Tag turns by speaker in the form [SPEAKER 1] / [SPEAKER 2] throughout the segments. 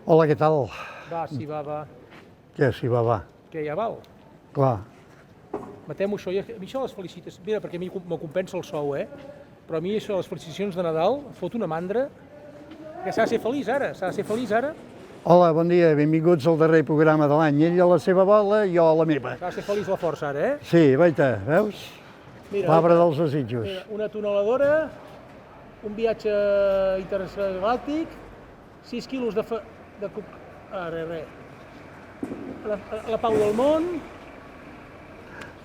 [SPEAKER 1] Hola, què tal?
[SPEAKER 2] Va, sí, va.
[SPEAKER 1] Què, si va?
[SPEAKER 2] Que ja val.
[SPEAKER 1] Clar.
[SPEAKER 2] Matem-ho això. A mi això les felicitacions... Mira, perquè a mi me compensa el sou, Però a mi això, les felicitacions de Nadal, fot una mandra, que s'ha de ser feliç ara,
[SPEAKER 1] Hola, bon dia, benvinguts al darrer programa de l'any. Ell a la seva bola, jo a la meva.
[SPEAKER 2] S'ha de ser feliç la força ara,
[SPEAKER 1] Sí, vaita, veus? L'arbre dels desitjos.
[SPEAKER 2] Mira, una tuneladora, un viatge intergalàctic, 6 quilos de la pau del món.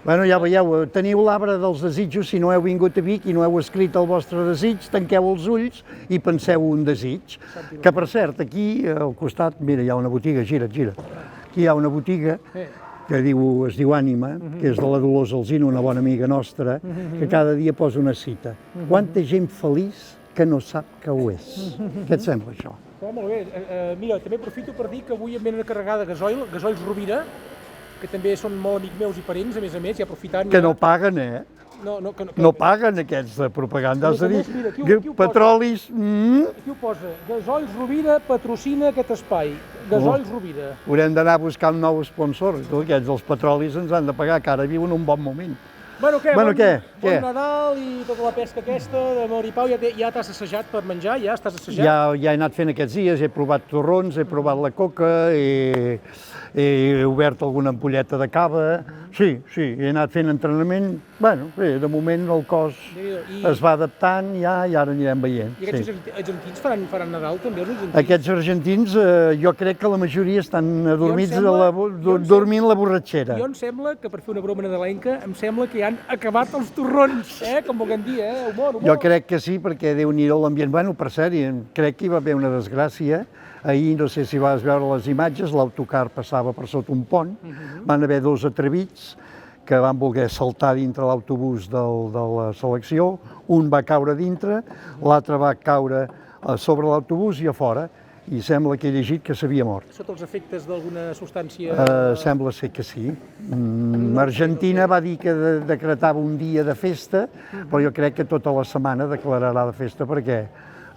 [SPEAKER 1] Bueno, ja veieu, teniu l'arbre dels desitjos, si no heu vingut a Vic i no heu escrit el vostre desig, tanqueu els ulls i penseu un desig. Que, per cert, aquí al costat, mira, hi ha una botiga, gira. Aquí hi ha una botiga que es diu Ànima, que és de la Dolors Alsina, una bona amiga nostra, que cada dia posa una cita. Quanta gent feliç que no sap que ho és. Què et sembla, això?
[SPEAKER 2] Molt bé. Mira, també aprofito per dir que avui em venen a carregar de gasoils Rovira, que també són molt amics meus i parents, a més, i aprofitant...
[SPEAKER 1] Que no paguen, No paguen aquests de propaganda, has de dir, petrolis...
[SPEAKER 2] Aquí ho posa, Gasoils Rovira patrocina aquest espai, Gasoils Rovira.
[SPEAKER 1] Haurem d'anar a buscar un nou sponsor, aquests dels petrolis ens han de pagar, que ara viuen un bon moment.
[SPEAKER 2] Bueno, què?
[SPEAKER 1] Bon
[SPEAKER 2] Nadal i tota la pesca aquesta d'amor i pau, ja t'has assajat per menjar, ja estàs assajat?
[SPEAKER 1] Ja he anat fent aquests dies, he provat torrons, he provat la coca, he obert alguna ampolleta de cava, sí, he anat fent entrenament, bueno, bé, de moment el cos es va adaptant ja i ara anirem veient.
[SPEAKER 2] I aquests argentins faran Nadal també, els argentins?
[SPEAKER 1] Aquests argentins, jo crec que la majoria estan adormits dormint la borratxera.
[SPEAKER 2] Jo em sembla que, per fer una broma nadalenca, em sembla que ja han acabat els torrons, com vulguem dir, humor.
[SPEAKER 1] Jo crec que sí, perquè Déu-n'hi-do l'ambient. Bueno, per cert, crec que hi va haver una desgràcia. Ahir, no sé si vas veure les imatges, l'autocar passava per sota un pont, van haver dos atrevits que van voler saltar dintre l'autobús de la selecció, un va caure dintre, l'altre va caure sobre l'autobús i a fora, i sembla que he llegit que s'havia mort.
[SPEAKER 2] Sota els efectes d'alguna substància?
[SPEAKER 1] Sembla ser que sí. Argentina va dir que decretava un dia de festa, però jo crec que tota la setmana declararà de festa perquè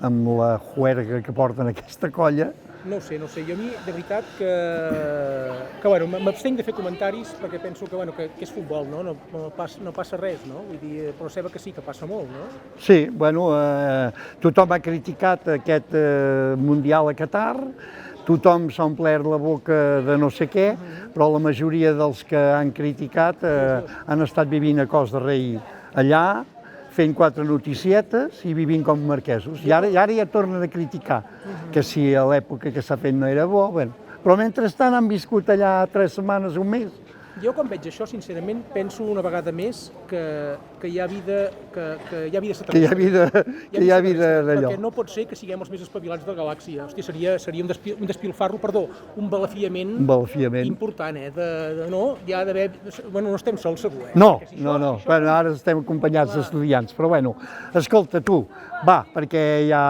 [SPEAKER 1] amb la juerga que porten aquesta colla...
[SPEAKER 2] No ho sé. Jo a mi, de veritat, que bueno, m'abstenc de fer comentaris perquè penso que és futbol, no passa res, no? Vull dir, però sembla que sí, que passa molt, no?
[SPEAKER 1] Sí, bueno, tothom ha criticat aquest Mundial a Qatar, tothom s'ha omplert la boca de no sé què, però la majoria dels que han criticat han estat vivint a Cos de Rei allà, fent 4 noticietes i vivint com marquesos. I ara ja tornen a criticar que si a l'època que s'ha fet no era bo, però mentrestant han viscut allà 3 setmanes, un mes.
[SPEAKER 2] Jo quan veig això, sincerament, penso una vegada més que hi ha vida
[SPEAKER 1] Que hi ha vida d'allò.
[SPEAKER 2] Perquè no pot ser que siguem els més espavilats de la galàxia. Hòstia, seria un despilfarro, un balafiament important, ja d'haver... Bueno, no estem sols, segur,
[SPEAKER 1] No. Bueno, ara estem acompanyats d'estudiants, però bueno, escolta tu, va, perquè ja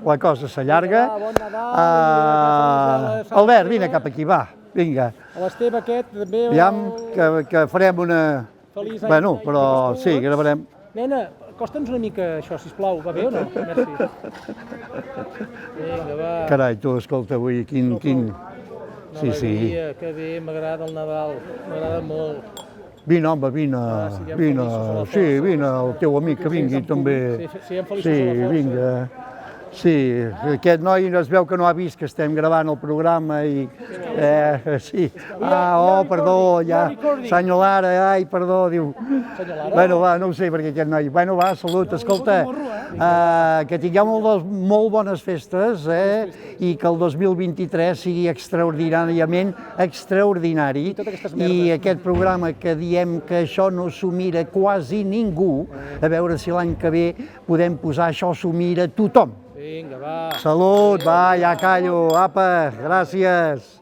[SPEAKER 1] la cosa s'allarga.
[SPEAKER 2] Bon Nadal!
[SPEAKER 1] Albert, vine cap aquí, va. Vinga.
[SPEAKER 2] A l'Esteve aquest també...
[SPEAKER 1] Aviam, que farem una...
[SPEAKER 2] Feliç any.
[SPEAKER 1] Bueno, però sí, gravarem.
[SPEAKER 2] Nena, acosta'ns una mica això, sisplau, va bé o no? Merci. Vinga, va.
[SPEAKER 1] Carai, tu, escolta, avui, quin... Sí.
[SPEAKER 2] Que bé, m'agrada el Nadal, m'agrada molt.
[SPEAKER 1] Vine, home, vine. Sí, vine, el teu amic que vingui també.
[SPEAKER 2] Siguem feliços a la força.
[SPEAKER 1] Vinga. Sí, aquest noi es veu que no ha vist que estem gravant el programa i... Sí. Perdó, ja. Senyor Lara, perdó, diu. Bueno, va, no ho sé, perquè aquest noi... Bueno, va, salut, escolta, que tingueu molt bones festes, i que el 2023 sigui extraordinàriament extraordinari. I aquest programa que diem que això no s'ho mira quasi ningú, a veure si l'any que ve podem posar això s'ho mira tothom.
[SPEAKER 2] Vinga, va.
[SPEAKER 1] Salut, va, ja callo, apa, gràcies.